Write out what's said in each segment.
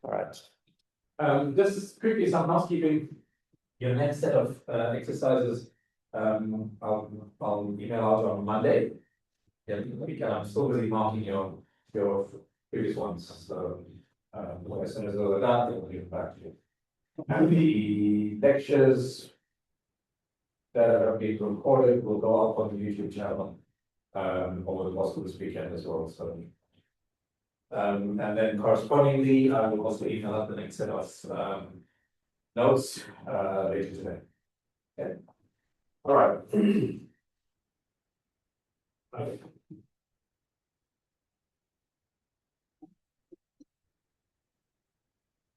All right. This is quickly some housekeeping. Your next set of exercises, I'll email out on Monday. Yeah, I'm still busy marking your previous ones. So as soon as those are done, then we'll get back to you. And the lectures that are being recorded will go up on the YouTube channel over the course of this weekend as well. So and then correspondingly, I will also email out the next set of notes later today. Okay. All right. Okay.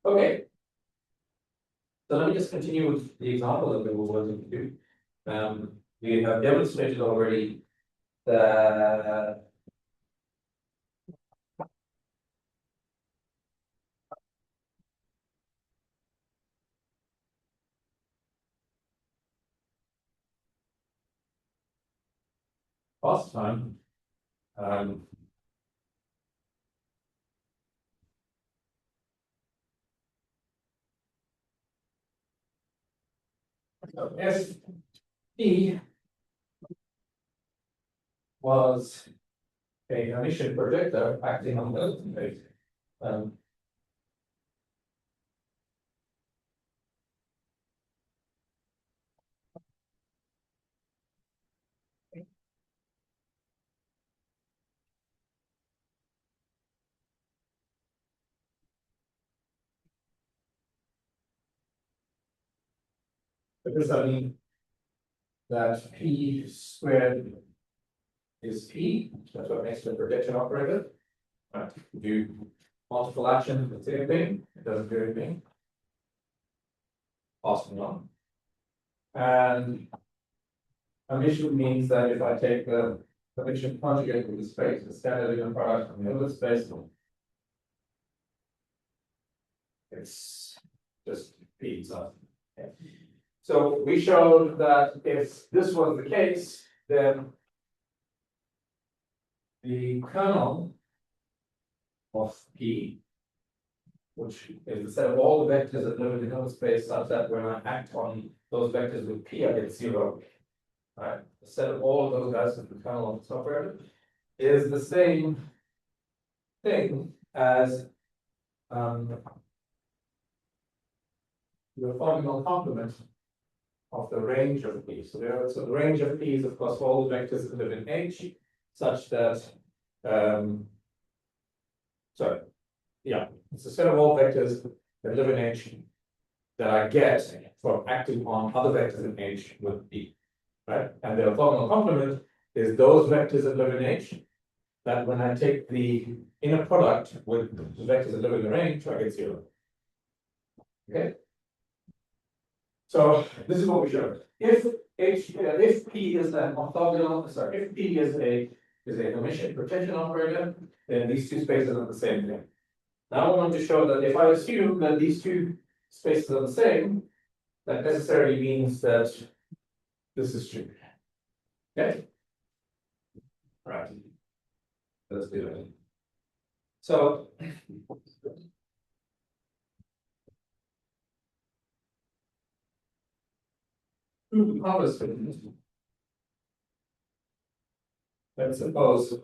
Okay. So let me just continue with the example that we were working through. We have demonstrated already that last time, so SP was a emission projector acting on the space. Because I mean that P squared is P, that's what makes the projection operator. Right. Do multiple actions, the same thing, it doesn't do anything. Passing on. And emission means that if I take the emission conjugate with the space, the standard Lagrange product from the other space, it's just P itself. Okay. So we showed that if this was the case, then the kernel of P, which is the set of all the vectors that live in the Hilbert space, such that when I act on those vectors with P, I get 0. Right? The set of all of those guys in the kernel of the software is the same thing as the orthogonal complement of the range of P. So the range of P is, of course, all the vectors that live in H, such that it's a set of all vectors that live in H that I get from acting on other vectors in H with P. Right? And the orthogonal complement is those vectors that live in H that when I take the inner product with the vectors that live in the range, I get 0. Okay. So this is what we showed. If P is an orthogonal, sorry, if P is an emission protection operator, then these two spaces are the same thing. Now I want to show that if I assume that these two spaces are the same, that necessarily means that this is true. Okay? Right. Let's do it. So let's suppose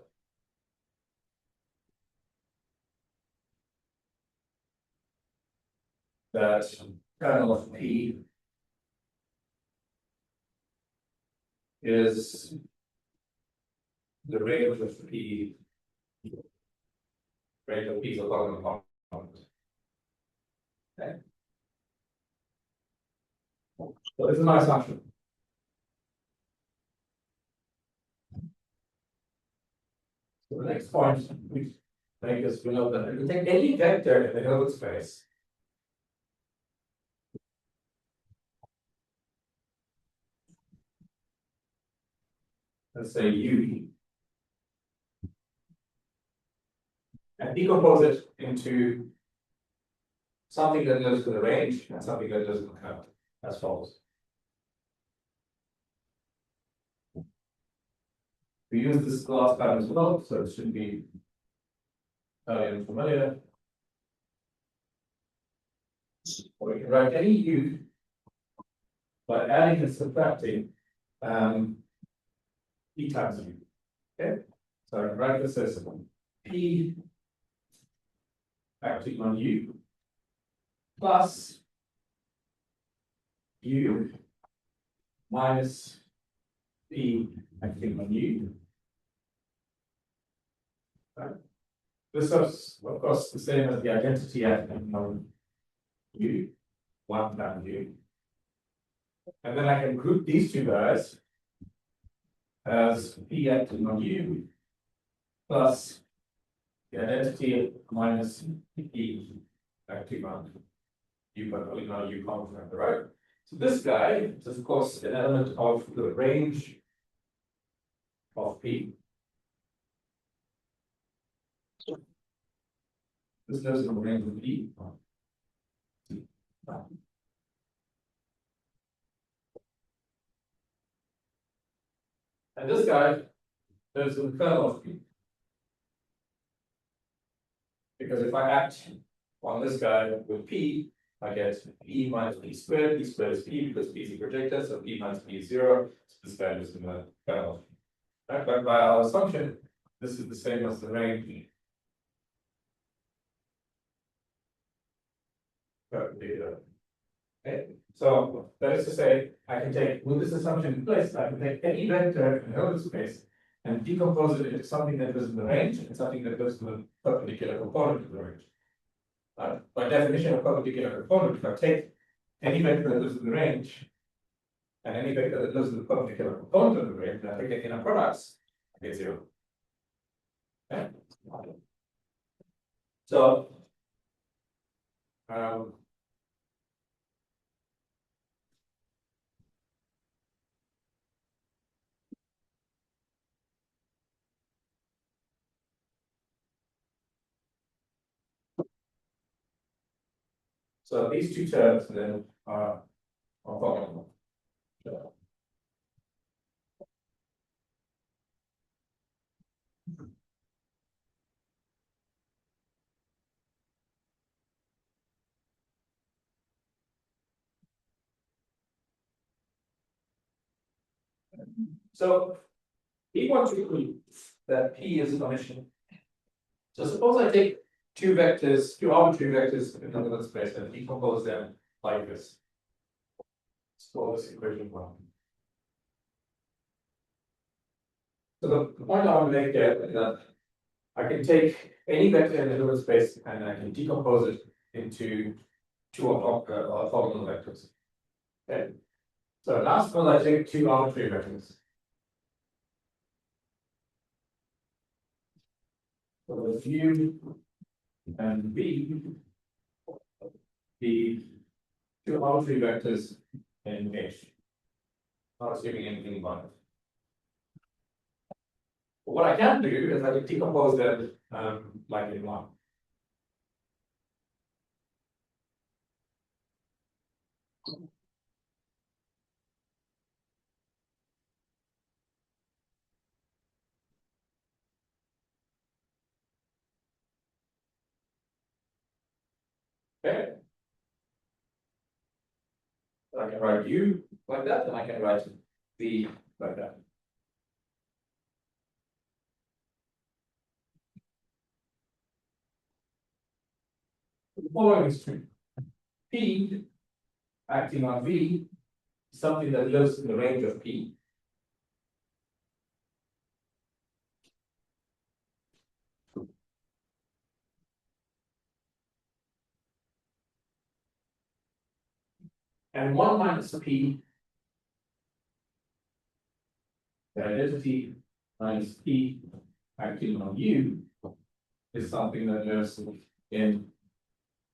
that kernel of P is the range of P, range of P's orthogonal complement. Okay. So this is my assumption. So the next point we make is we know that if we take any vector in the Hilbert space, let's say U, and decompose it into something that lives in the range and something that lives in the kernel, as follows. We use this last pattern as well, so it should be and familiar. or we can write any u by adding and subtracting p times u. Okay, so I can write this as p acting on u plus u minus p acting on u. Right. This is, of course, the same as the identity acting on u, 1 times u. And then I can group these two guys as p acting on u plus the identity minus p acting on u, but only now u constant, right? So this guy is, of course, an element of the range of p. This lives in the range of p. And this guy lives in the kernel of p. Because if I act on this guy with p, I get p minus p squared. P squared is p because p is a projector, so p minus p is 0. So this guy is in the kernel. Right? But by our assumption, this is the same as the range. Okay. So that is to say, I can take, with this assumption in place, I can take any vector in Hilbert space and decompose it into something that goes in the range and something that goes to the perpendicular component of the range. By definition of perpendicular component, if I take any vector that lives in the range and any vector that lives in the perpendicular component of the range, and I take the inner products, I get 0. Okay. So so these two terms then are orthogonal. So we want to prove that P is a dimension. So suppose I take two vectors, two arbitrary vectors in another space and decompose them like this. Let's call this equation 1. So the point I want to make here is that I can take any vector in the Hilbert space and I can decompose it into two orthogonal vectors. Okay. So now suppose I take two arbitrary vectors. So the u and v, the two arbitrary vectors in H, not assuming anything about it. But what I can do is I can decompose them like in 1. Okay. So I can write u like that, and I can write v like that. The following is true. P acting on v is something that lives in the range of p. And 1 minus p, the identity minus p acting on u, is something that lives in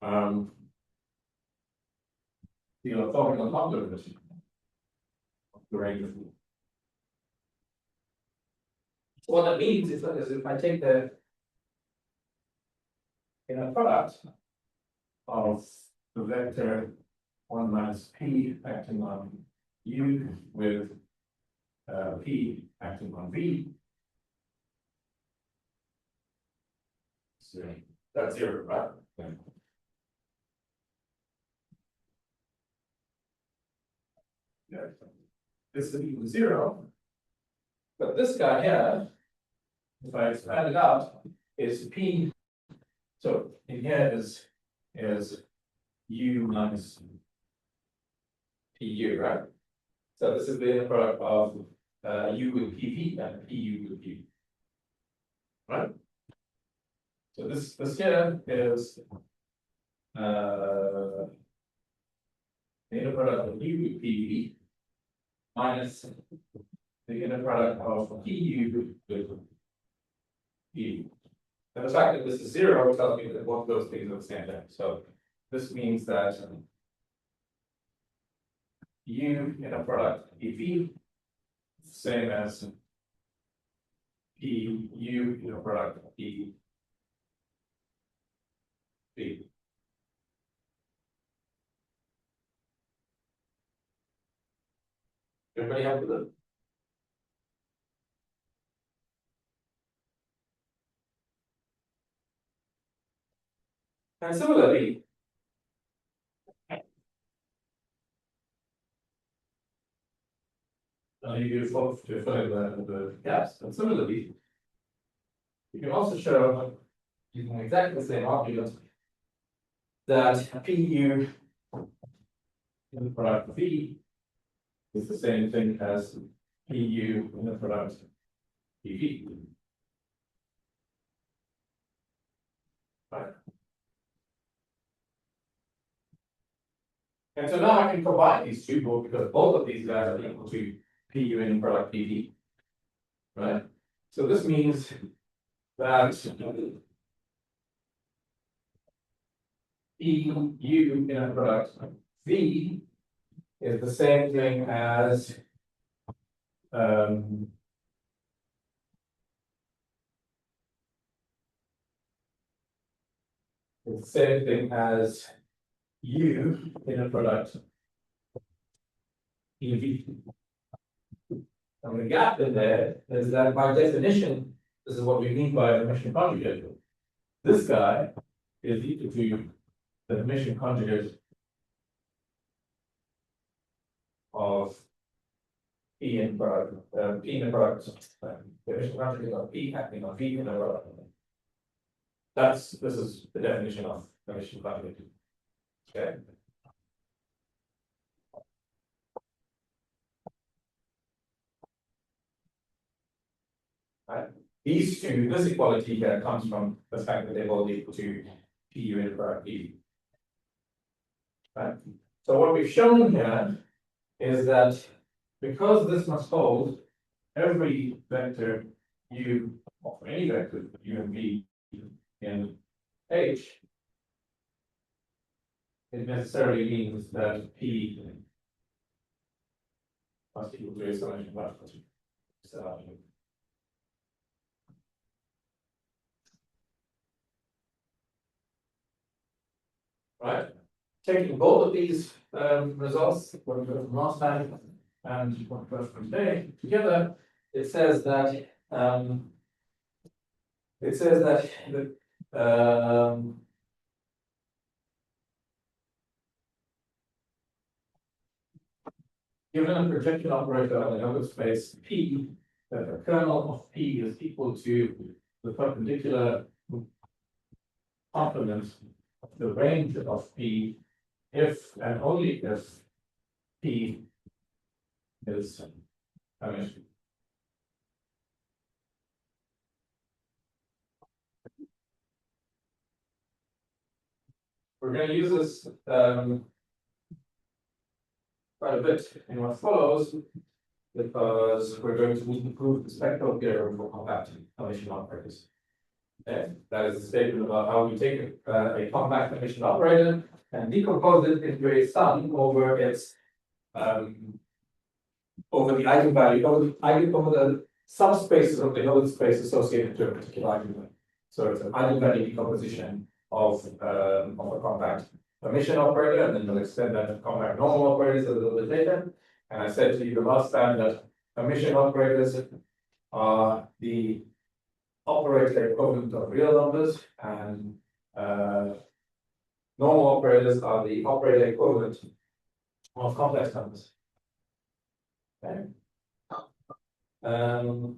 the orthogonal coupler of the range of u. So what that means is that if I take the inner product of the vector 1 minus p acting on u with p acting on v, so that's 0, right? this is equal to 0. But this guy here, if I expand it out, is P. So in here is U minus PU, right? So this is the inner product of U with PV and PU with PV. Right? So this here is the inner product of U with PV minus the inner product of PU with PV. And the fact that this is 0 tells me that both those things are the same thing. So this means that U inner product PV is the same as PU inner product PV. Everybody happy with it? And similarly, you fill in the gaps. And similarly, you can also show using exactly the same argument that PU in the product V is the same thing as PU in the product PV. Right. And so now I can combine these two because both of these guys are equal to PU in product PV. Right? So this means that PU in a product V is the same thing as it's the same thing as U in a product EV. And the gap in there is that by definition, this is what we mean by the emission conjugate. This guy is equal to the emission conjugate of P in product, P in the product, the emission conjugate of P happening on V in the product. This is the definition of emission conjugate. Okay. Right. These two, this equality here comes from the fact that they're both equal to PU in product P. Right. So what we've shown here is that because this must hold, every vector U of any vector U and V in H, it necessarily means that P must equal to a summation of right? Taking both of these results, what we got from last time and what we got from today together, it says that given a projection operator on the Hilbert space P, that the kernel of P is equal to the perpendicular complement of the range of P if and only if P is Hermitian. We're going to use this quite a bit in what follows because we're going to need to prove the spectral theorem for compact Hermitian operators. Okay. That is a statement about how we take a compact Hermitian operator and decompose it into a sum over its over the eigenvalue, over the subspaces of the Hilbert space associated to a particular eigenvalue. So it's an eigenvalue decomposition of a compact Hermitian operator, and then we'll extend that to compact normal operators a little bit later. And I said to you the last time that Hermitian operators are the operator equivalent of real numbers, and normal operators are the operator equivalent of complex numbers. Okay. Um,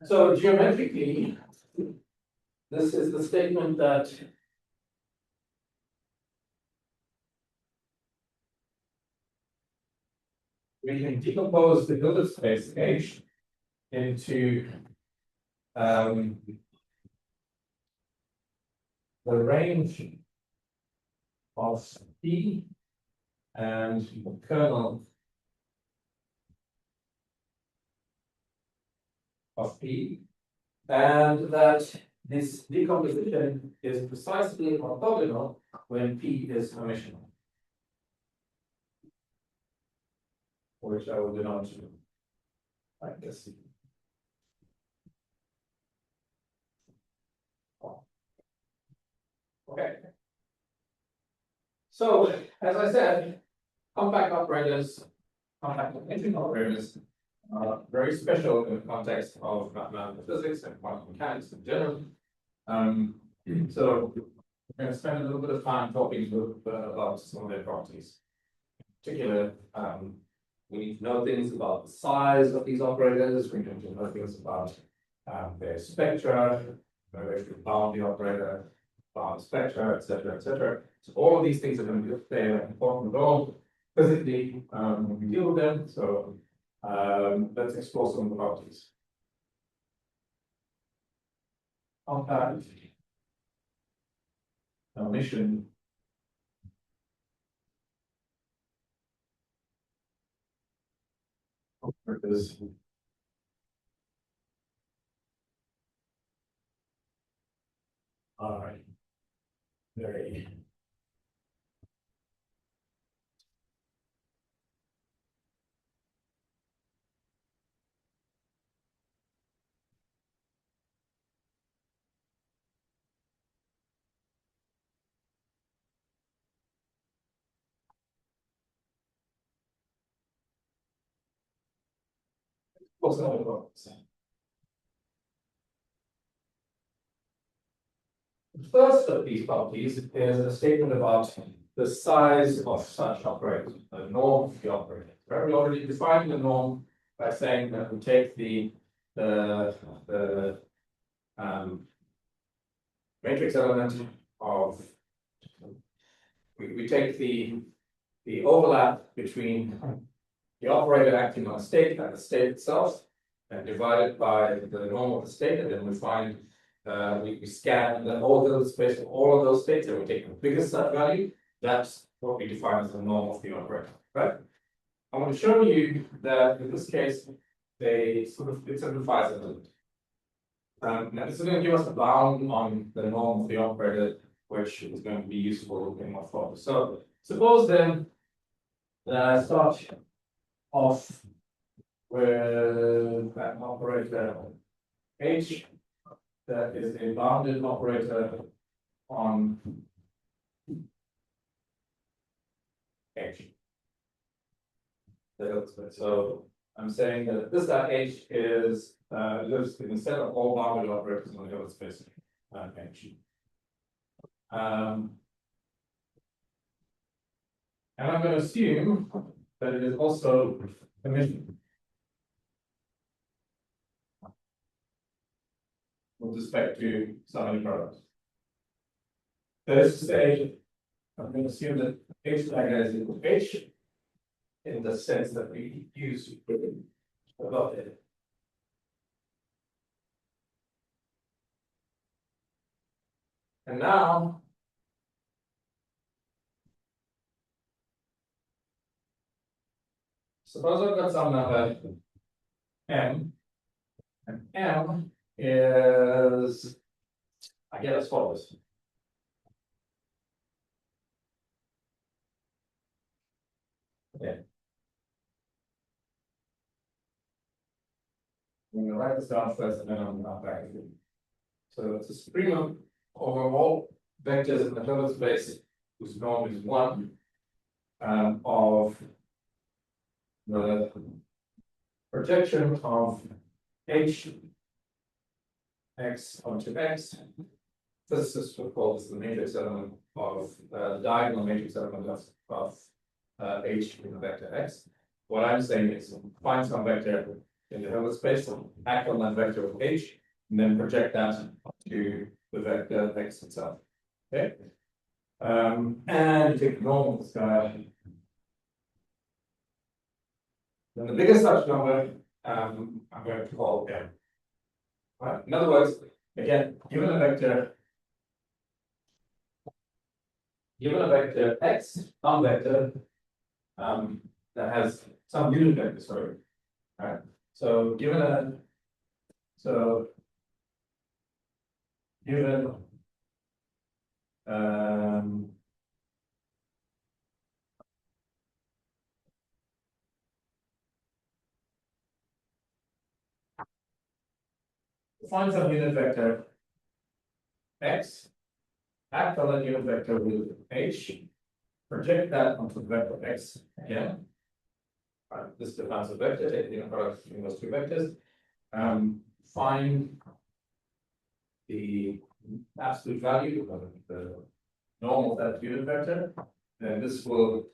so geometrically, this is the statement that we can decompose the Hilbert space H into the range of P and the kernel of P, and that this decomposition is precisely orthogonal when P is Hermitian, which I will denote like this. Okay. So, as I said, compact operators, compact integral operators are very special in the context of mathematical physics and quantum mechanics in general. So we're going to spend a little bit of time talking about some of their properties. In particular, we need to know things about the size of these operators. We need to know things about their spectra, where to bound the operator, bound spectra, etc., etc. So all of these things are going to play an important role physically when we deal with them. So let's explore some of the properties. Compact Hermitian operators. All right. Very. What's the other properties? The first of these properties is a statement about the size of such operators, the norm of the operator. We already defined the norm by saying that we take the matrix element of we take the overlap between the operator acting on a state and the state itself, and divide it by the norm of the state, and then we find we scan the whole little space of all of those states, and we take the biggest set value. That's what we define as the norm of the operator, right? I want to show you that in this case, it simplifies it a little bit. Now this is going to give us a bound on the norm of the operator, which is going to be useful in our focus. So suppose then that I start off with an operator H that is a bounded operator on H. So I'm saying that this H is lives in the set of all bounded operators on the Hilbert space H. And I'm going to assume that it is also Hermitian with respect to some products. That is to say, I'm going to assume that H diagonal is equal to H in the sense that we use above it. And now, suppose I've got some number M, and M is, I get as follows. Okay. I'm going to write this down first, and then I'm going to back it. So it's a supremum over all vectors in the Hilbert space whose norm is 1 of the projection of H x onto X physicists would call this the matrix element of diagonal matrix element of H in the vector X. What I'm saying is find some vector in the Hilbert space, act on that vector of H, and then project that to the vector X itself. Okay. And you take the normal of this guy. Then the biggest such number, I'm going to call M. Right? In other words, again, given a vector X, some vector that has some unit vector, sorry. Right. So given find some unit vector X, act on that unit vector with H, project that onto the vector X again. Right, this defines a vector, take the product between those two vectors. Find the absolute value of the norm of that unit vector, then this will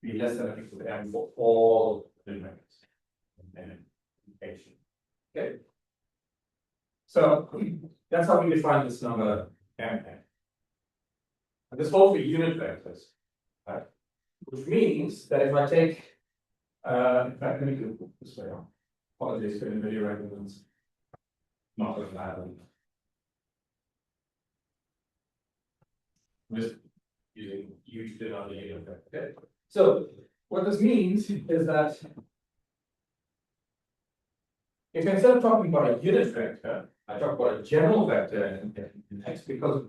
be less than or equal to M for all the vectors. And H. Okay. So that's how we define this number M. And this holds for unit vectors, right? Which means that if I take, in fact, let me do it this way. Apologies for the video reference. Not as bad. I'm just using huge denominator effect. Okay. So what this means is that if instead of talking about a unit vector, I talk about a general vector in X because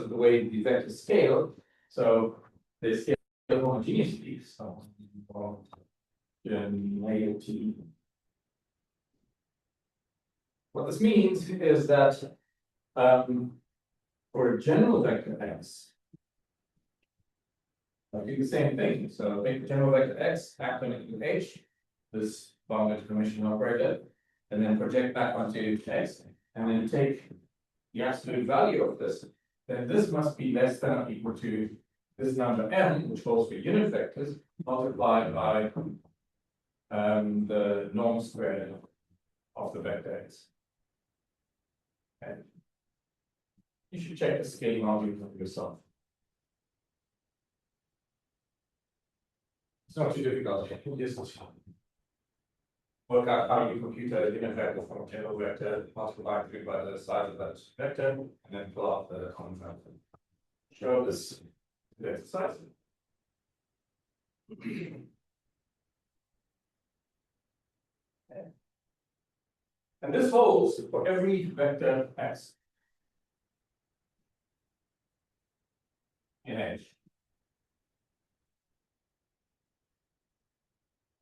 of the way the vectors scale. So they scale homogeneously. So -t. What this means is that for a general vector X, I'll do the same thing. So take the general vector X, act on it with H, this bounded information operator, and then project back onto X, and then take the absolute value of this. Then this must be less than or equal to this number M, which holds for unit vectors, multiplied by the norm squared of the vector X. Okay. You should check the scaling algorithm yourself. It's not too difficult. Just work out how you compute a unit vector from a general vector, multiply through by the size of that vector, and then fill out the common factor. Show this exercise. Okay. And this holds for every vector X in H.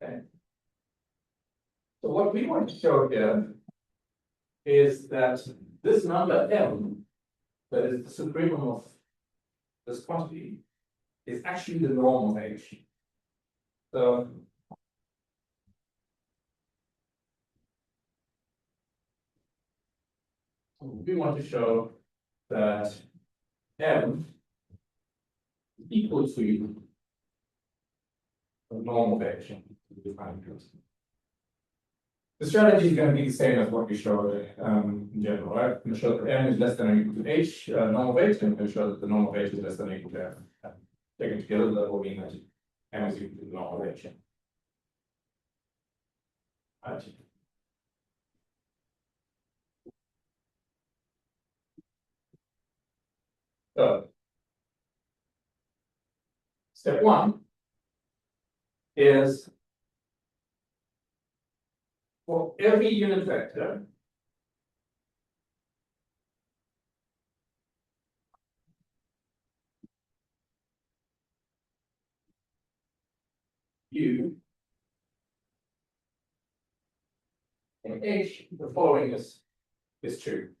Okay. So what we want to show here is that this number M, that is the supremum of this quantity, is actually the norm of H. So we want to show that M is equal to the norm of H. The strategy is going to be the same as what we showed in general, right? I'm going to show that M is less than or equal to H, norm of H, and I'm going to show that the norm of H is less than or equal to M. Taken together, that will mean that M is equal to the norm of H. Right. So, step one is for every unit vector, U in H, the following is true.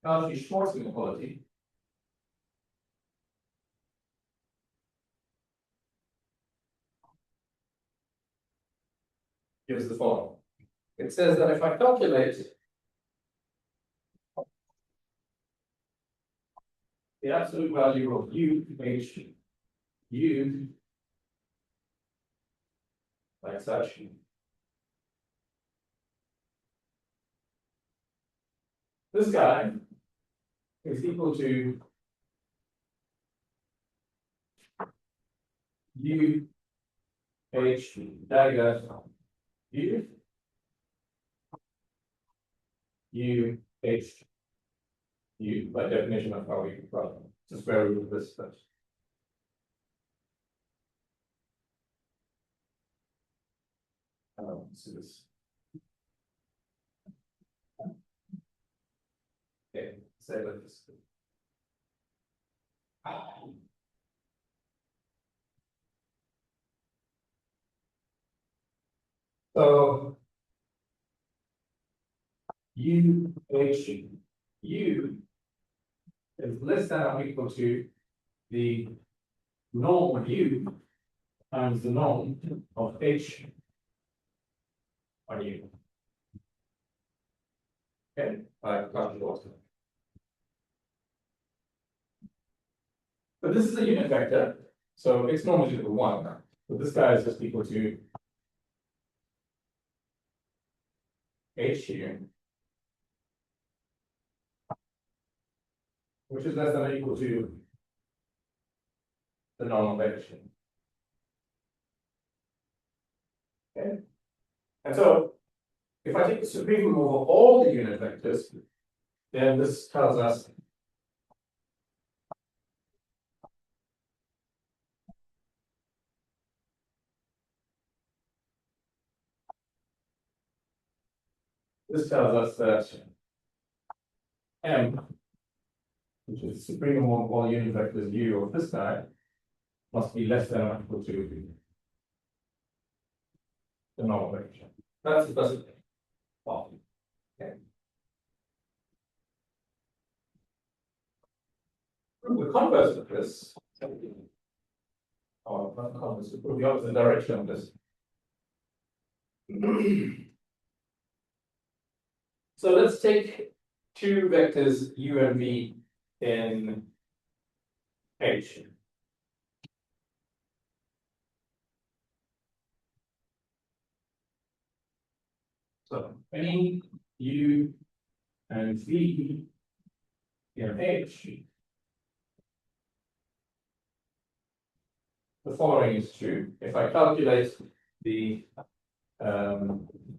Cauchy-Schwarz inequality gives the following. It says that if I calculate the absolute value of U H U like such, this guy is equal to U H dagger U U H U by definition of how we well, just square root of this first. So this. Okay, say like this. So U H U is less than or equal to the norm of U times the norm of H on U. Okay, but this is a unit vector, so its norm is equal to 1. So this guy is just equal to H U, which is less than or equal to the norm of H. Okay. And so if I take the supremum over all the unit vectors, then this tells us that M, which is the supremum of all unit vectors U of this guy, must be less than or equal to the normal vector. That's the first thing. Okay. The converse of this, or not converse, it would be opposite direction of this. So let's take two vectors U and V in H. So any U and V in H, the following is true. If I calculate the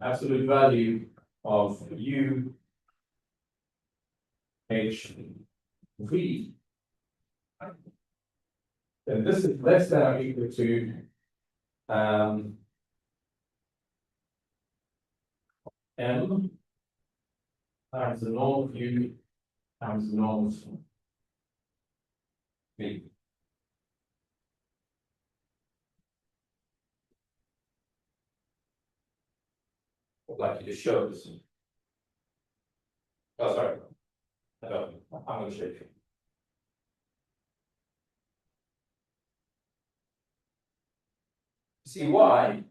absolute value of U H V, then this is less than or equal to M times the norm of U times the norm of V. I'd like you to show this. Oh, sorry. I don't. I'm going to show you. See why?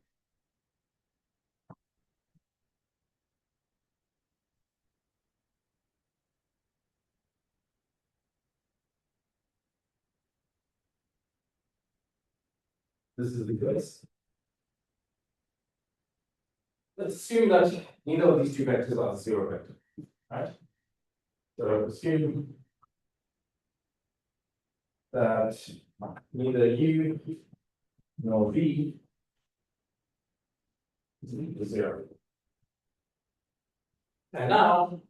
This is because let's assume that neither of these two vectors are the zero vector, right? So assume that neither U nor V is equal to 0. And now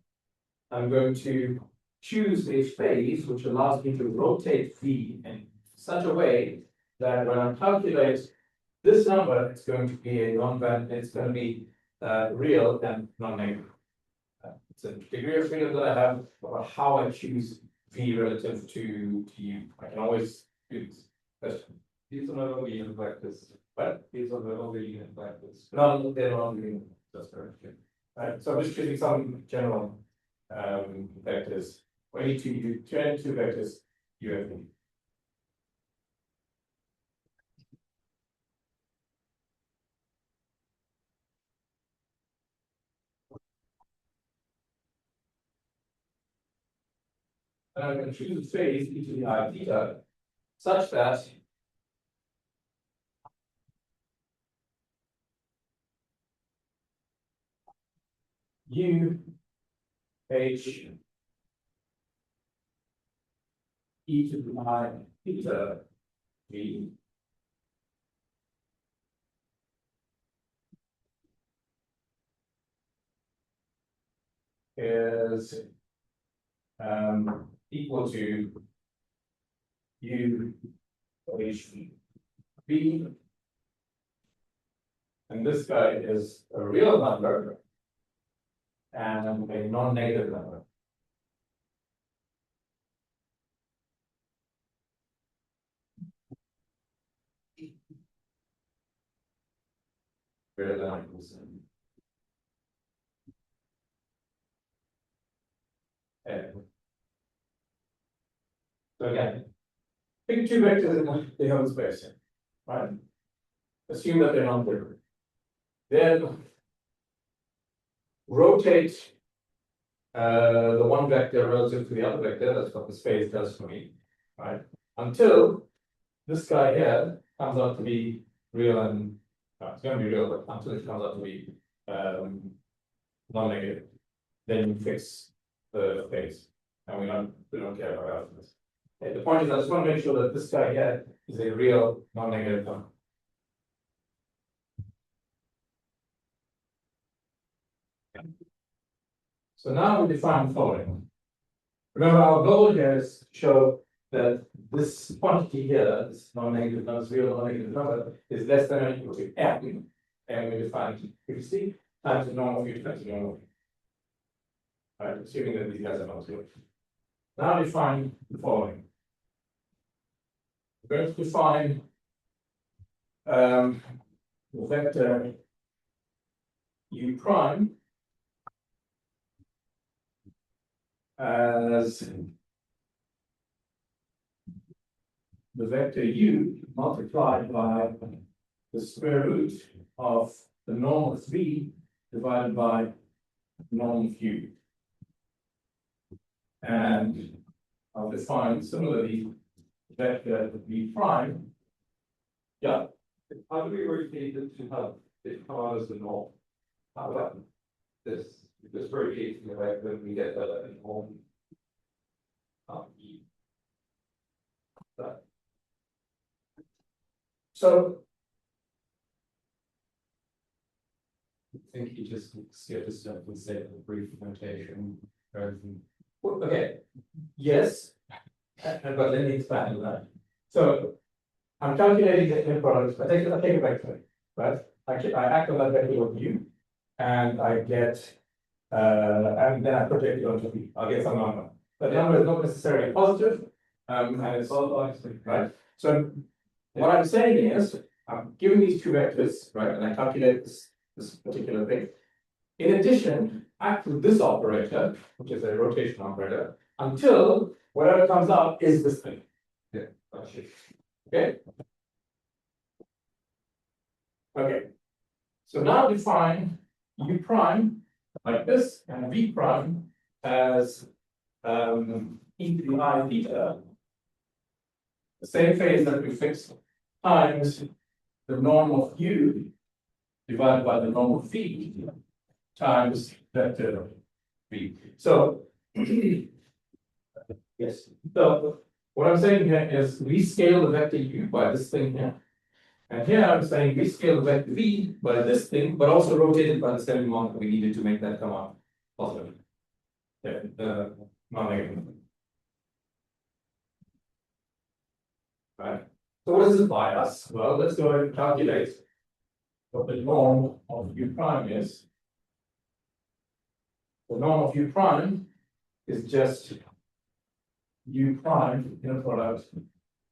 I'm going to choose a phase which allows me to rotate V in such a way that when I calculate this number, it's going to be a non-band, it's going to be real and non-negative. It's a degree of freedom that I have about how I choose V relative to U. I can always do this. Question. These are not only unit vectors. But These are the only unit vectors. no, they're not doing that's correct. Right. So I'm just choosing some general vectors we need to turn two vectors U and V. And I'm going to choose phase e to the I theta such that U H e to the I theta V is equal to U H V, and this guy is a real number and a non-negative number. Greater than or equal to n. So again, pick two vectors in the Hilbert space, right? Assume that they're non-different. Then rotate the one vector relative to the other vector. That's what the space does for me, right? Until this guy here comes out to be real and it's going to be real, but until it comes out to be non-negative, then you fix the phase, and we don't care about this. Okay, the point is, I just want to make sure that this guy here is a real non-negative number. So now we define the following. Remember, our goal here is to show that this quantity here, this non-negative number, this real non-negative number, is less than or equal to m, and we define previously times the normal u times the normal v. Right, assuming that these guys are not zero. Now define the following. We're going to define the vector u prime as the vector u multiplied by the square root of the norm of v divided by norm of u. And I'll define similarly vector v prime. Yeah. How do we rotate it to have it come out as the norm? How about this rotating the way when we get the norm? That. So I think you just skip a step and say a brief notation. okay, yes, but let me expand on that. So I'm calculating the end product. I take a vector, right? I act on that vector with u, and I get, and then I project it onto v. I'll get some number. The number is not necessarily positive, and it's all obviously right. So what I'm saying is, I'm giving these two vectors, right, and I calculate this particular thing. In addition, act with this operator, which is a rotation operator, until whatever comes out is this thing. Yeah. Okay. Okay. So now define u prime like this and v prime as e to the I theta. The same phase that we fixed times the norm of u divided by the norm of v times vector v. So yes. So what I'm saying here is rescale the vector u by this thing here. And here I'm saying rescale the vector v by this thing, but also rotate it by the same amount that we needed to make that come out positive. Yeah, non-negative. Right. So what does this buy us? Well, let's go ahead and calculate what the norm of u prime is. The norm of u prime is just u prime in a product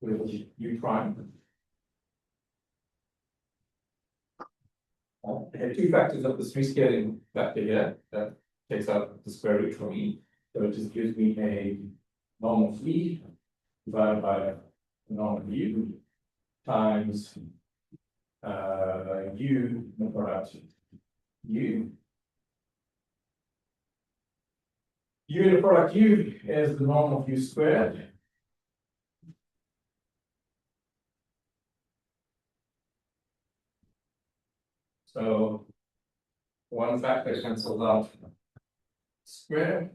with u prime. There are two factors of this rescaling vector here that takes out the square root from e. So it just gives me a normal phi divided by the normal u times u the product u. U in the product u is the norm of u squared. So one factor cancels out square,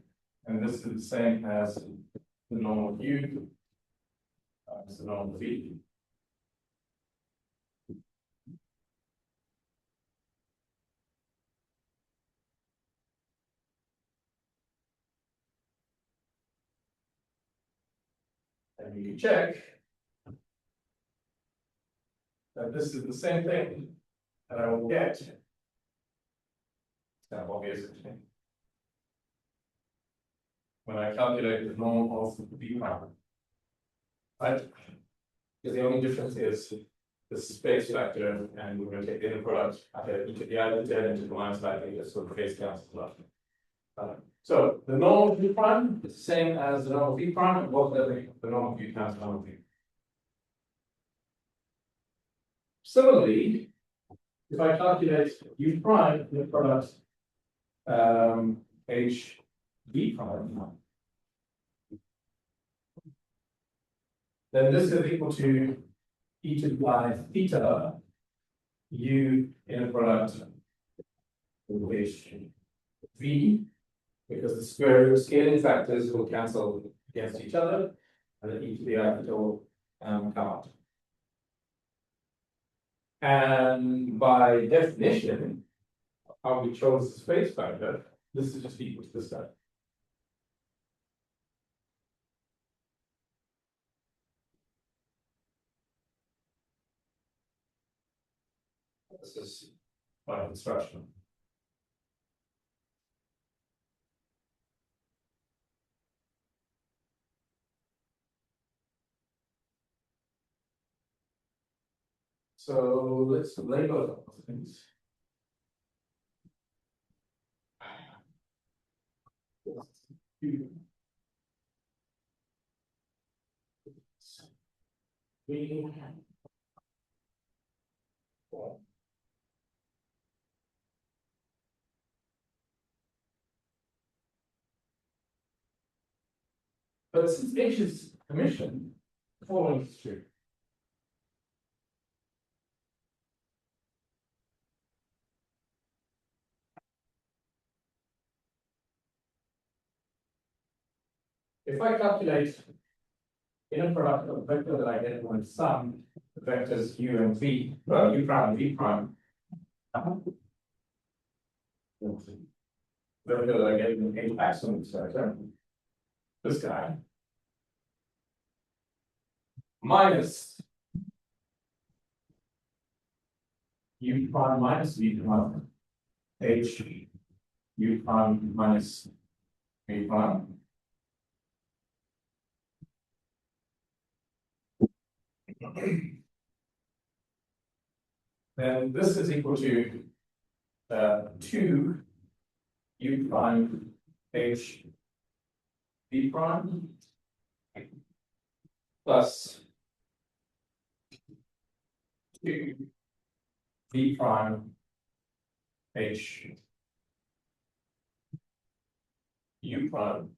and this is the same as the norm of u times the norm of v. And you can check that this is the same thing that I will get. It's kind of obvious, isn't it? When I calculate the norm of v prime. Right? Because the only difference is the space factor, and we're going to take the inner product into the other into the minus factor, just so the phase cancels out. So the norm of v prime is the same as the norm of v prime, and both the norm of v times the norm of v. Similarly, if I calculate u prime in the product h v prime, then this is equal to e to the pi theta u in a product of h v, because the square root scaling factors will cancel against each other, and then e to the I theta will come out. And by definition, how we chose the space factor, this is just equal to this guy. This is by instruction. So let's label those things. But since H is commission, the following is true. If I calculate inner product of the vector that I get when sum the vectors u and v, u prime and v prime, vector that I get in H maximum vector, this guy, minus u prime minus v prime, h u prime minus v prime. Then this is equal to 2 u prime h v prime plus 2 v prime h u prime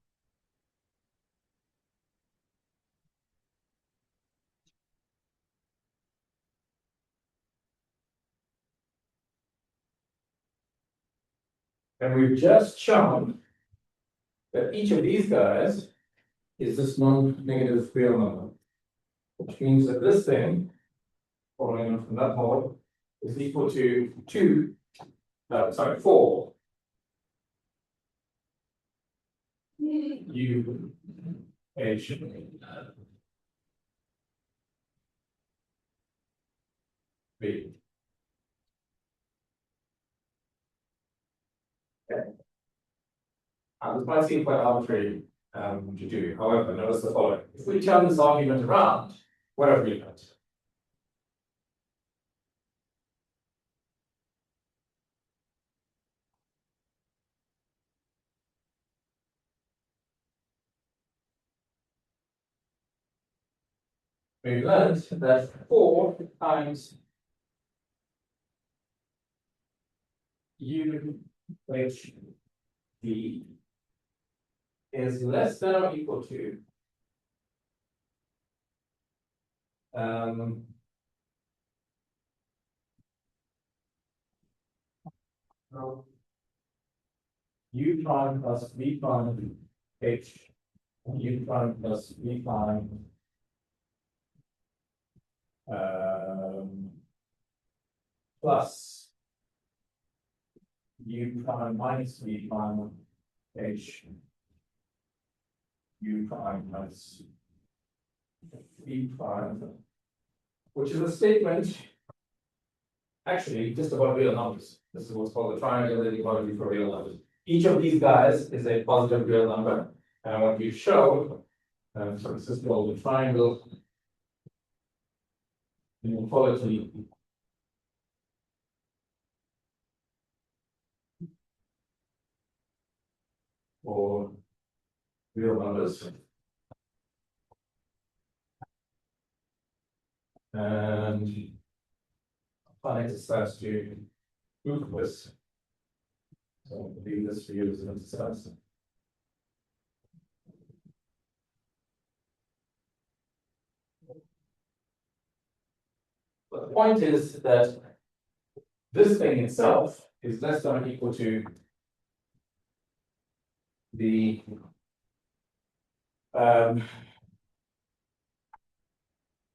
and we've just shown that each of these guys is this non-negative real number, which means that this thing, following on from that model, is equal to 4 u h v. This might seem quite arbitrary to do. However, notice the following. If we turn this argument around, what have we got? we learned that 4 times u which v is less than or equal to u prime plus v prime h u prime plus v prime plus u prime minus v prime h u prime minus v prime, which is a statement actually just about real numbers. This is what's called the triangle inequality for real numbers. Each of these guys is a positive real number, and I want you to show, so this is called the triangle inequality for real numbers. And fun exercise to prove this. So I'll leave this for you as an exercise. But the point is that this thing itself is less than or equal to the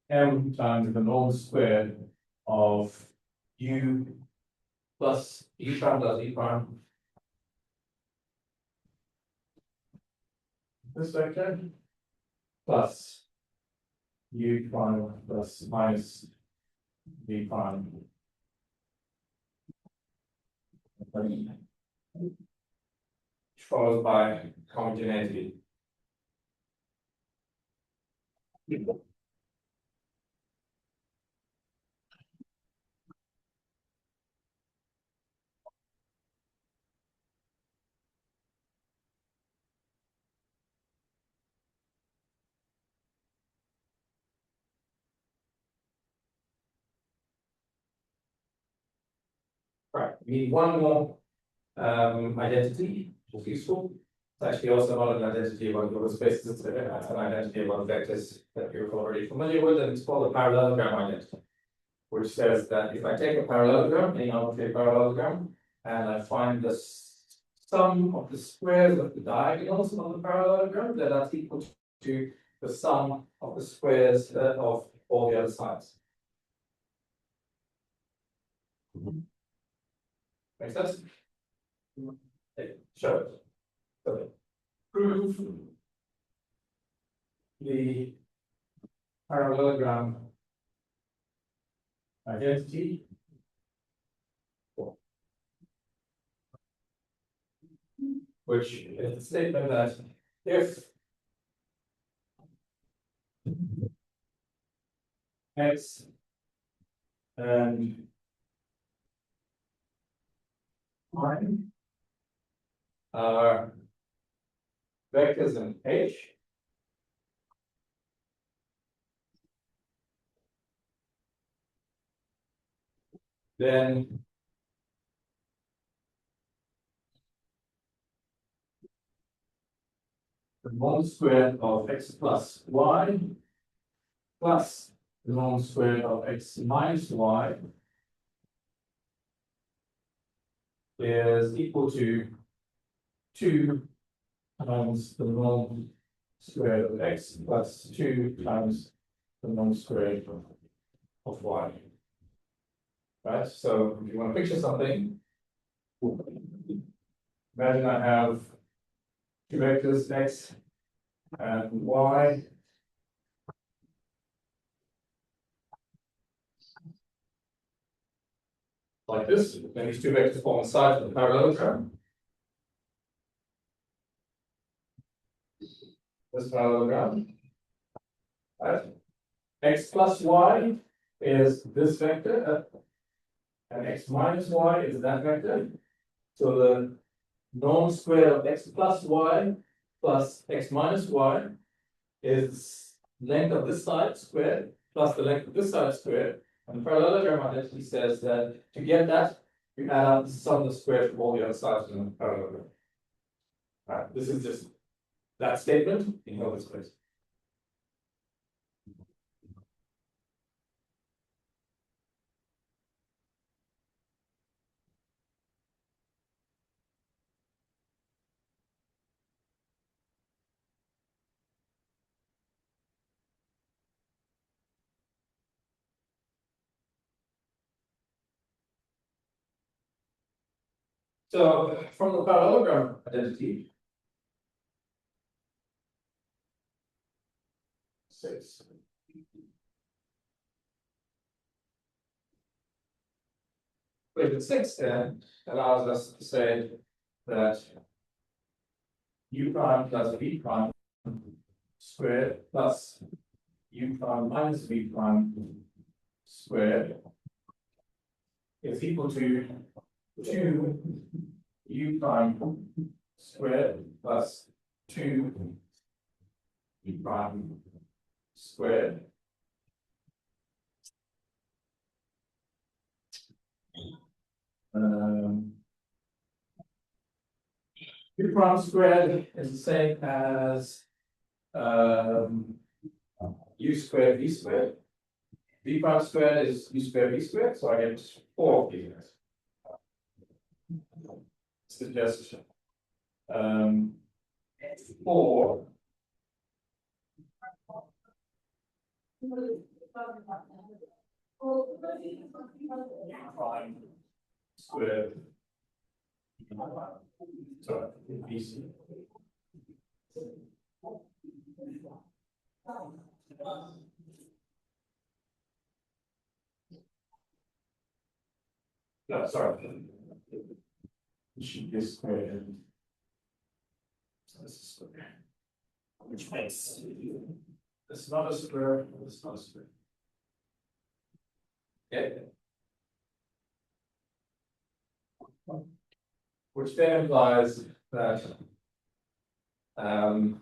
m times the norm squared of u plus e prime plus e prime. This vector plus u prime plus minus v prime. Followed by homogeneity. Right, we need one more identity, which is useful. It's actually also not an identity about your spaces, it's an identity about vectors that you're already familiar with, and it's called a parallelogram identity, which says that if I take a parallelogram, any arbitrary parallelogram, and I find the sum of the squares of the diagonals on the parallelogram, then that's equal to the sum of the squares of all the other sides. Make sense? Okay, show it. Okay. Prove the parallelogram identity. Which is the statement that if x and y are vectors in H, then the norm squared of x plus y plus the norm squared of x minus y is equal to 2 times the norm squared of x plus 2 times the norm squared of y. Right, so if you want to picture something, imagine I have two vectors x and y. Like this, then these two vectors form the side of the parallelogram. This parallelogram. Right. X plus y is this vector, and x minus y is that vector. So the norm square of x plus y plus x minus y is length of this side squared, plus the length of this side squared. And the parallelogram identity says that to get that, you add up the sum of the squares from all the other sides in the parallelogram. Right, this is just that statement in Hilbert's place. So from the parallelogram identity, 6. Equation 6 then allows us to say that u prime plus v prime squared plus u prime minus v prime squared is equal to 2 u prime squared plus 2 u prime squared. U prime squared is the same as u squared v squared. V prime squared is u squared v squared, so I get 4 of these guys. Suggestion. 4 prime squared. Sorry, VC. No, sorry. It should be squared. So this is square. Which makes it's not a square, it's not a square. Okay. Which then implies that the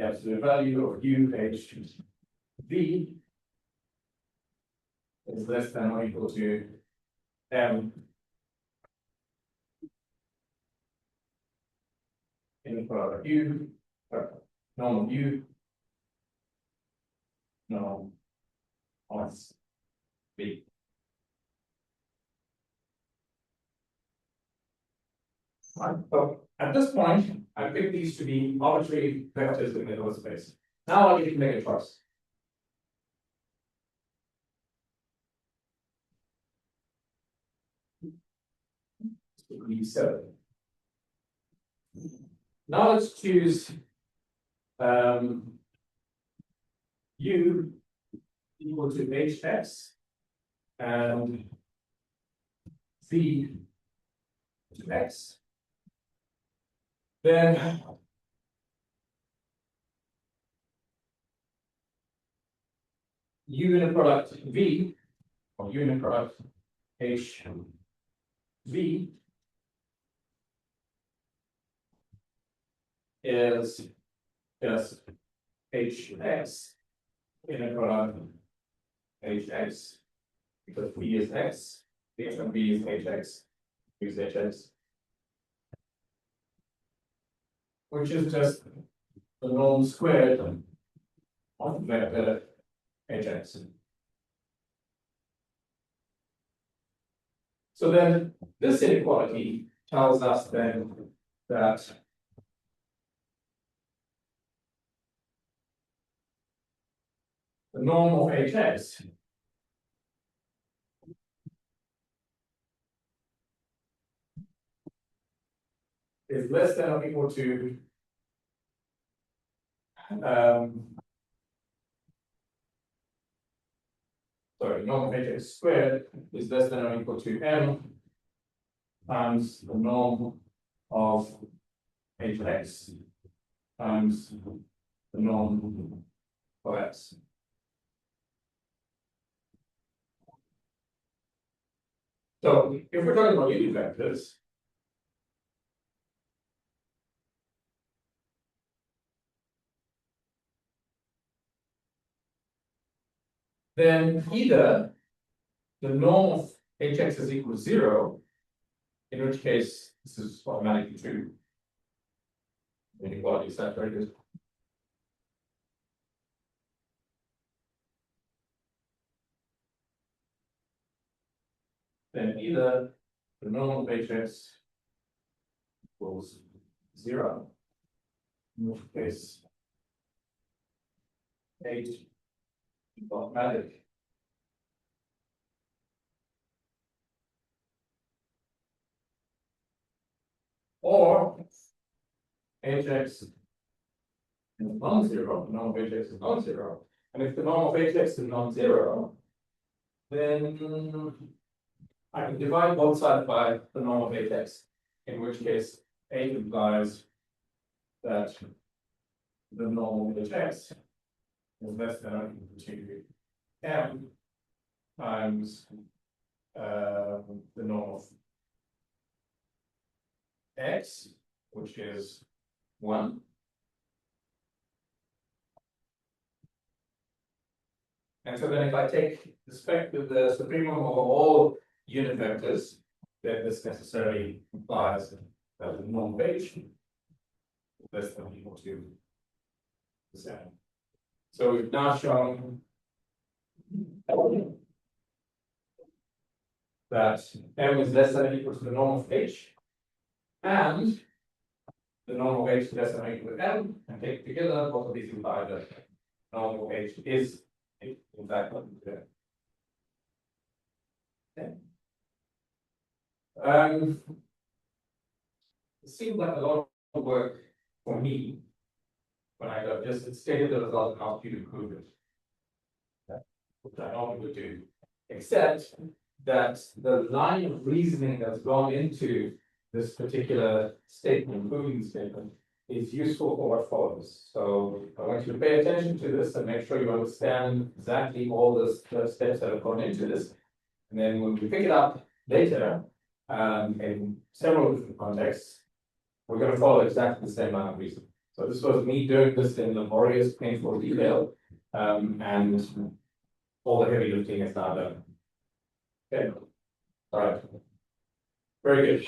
absolute value of u h v is less than or equal to m in the product u, normal u, normal minus v. Right. So at this point, I pick these to be arbitrary vectors in the Hilbert space. Now I need to make a choice. So now let's choose u equal to hx and v to x. Then unit product v or unit product h v is just hx unit product hx because v is x, h and v is hx, use hx, which is just the norm squared of vector hx. So then this inequality tells us then that the norm of hx is less than or equal to norm of hx squared is less than or equal to m times the norm of hx times the norm of x. So if we're talking about unit vectors, then either the norm of hx is equal to 0, in which case this is automatically true. Inequality is saturated. Then either the norm of hx equals 0, in which case h is automatic. Or hx is non-zero, the norm of hx is non-zero. And if the norm of hx is non-zero, then I can divide both sides by the norm of hx, in which case h implies that the norm of hx is less than or equal to m times the norm of x, which is 1. And so then if I take the spec with the supremum over all unit vectors, then this necessarily implies that the norm of h is less than or equal to the same. So we've now shown that m is less than or equal to the norm of h, and the norm of h is less than or equal to m, and take together both of these imply that norm of h is in fact there. Okay. It seemed like a lot of work for me when I got just stated the result and asked you to prove it. Which I normally would do, except that the line of reasoning that's gone into this particular statement, proving statement, is useful for what follows. So I want you to pay attention to this and make sure you understand exactly all the steps that have gone into this. And then when we pick it up later, in several different contexts, we're going to follow exactly the same line of reasoning. So this was me doing this in laborious, painful detail, and all the heavy lifting is now done. Okay. All right. Very good.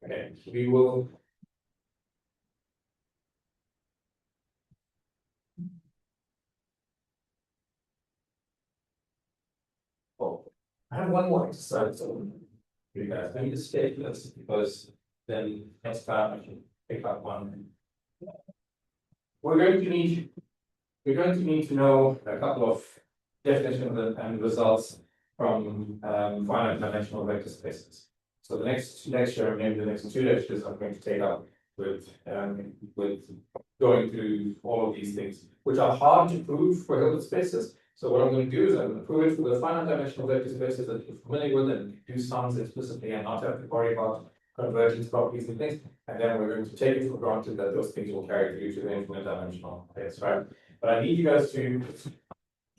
Okay, we will. Oh, I have one more exercise for you guys. Let me just state this because then next time I can pick up one. We're going to need to know a couple of definitions and results from finite dimensional vector spaces. So the next lecture, maybe the next 2 lectures, I'm going to take up with going through all of these things, which are hard to prove for Hilbert spaces. So what I'm going to do is I'm going to prove it for the finite dimensional vector spaces that you're familiar with and do sums explicitly and not have to worry about convergence properties and things. And then we're going to take it for granted that those things will carry through to the infinite dimensional space, right? But I need you guys to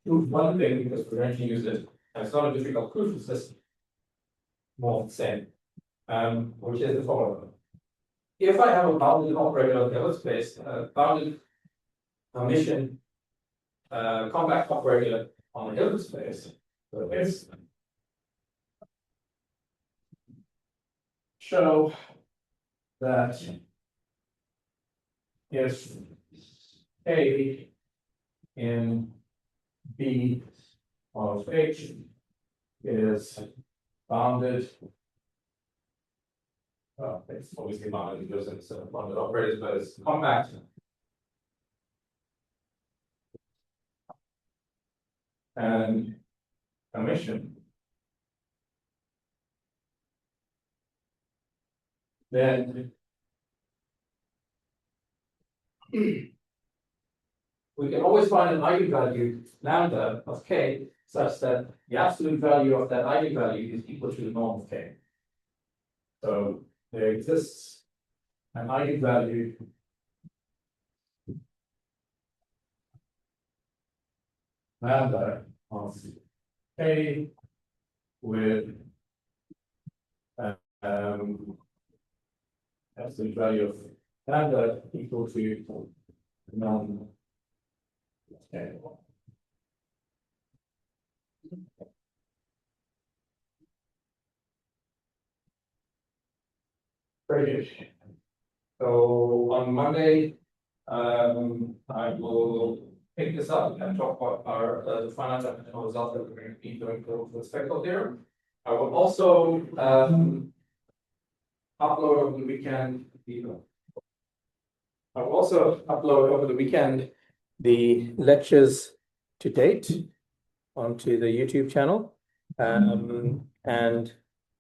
prove one thing because we're going to use it. And it's not a difficult proof, it's just more of the same, which is the following. If I have a bounded operator of Hilbert space, bounded Hermitian compact operator on the Hilbert space, so it's show that if A in B of H is bounded, well, it's obviously bounded because it's bounded operators, but it's compact. And Hermitian, then we can always find an eigenvalue lambda of k such that the absolute value of that eigenvalue is equal to the norm of k. So there exists an eigenvalue lambda of k with absolute value of lambda equal to the norm Okay. Very good. So on Monday, I will pick this up and talk about our the finance and results that we're going to be doing for the spectral theorem. I will also upload over the weekend. I will also upload over the weekend the lectures to date onto the YouTube channel, and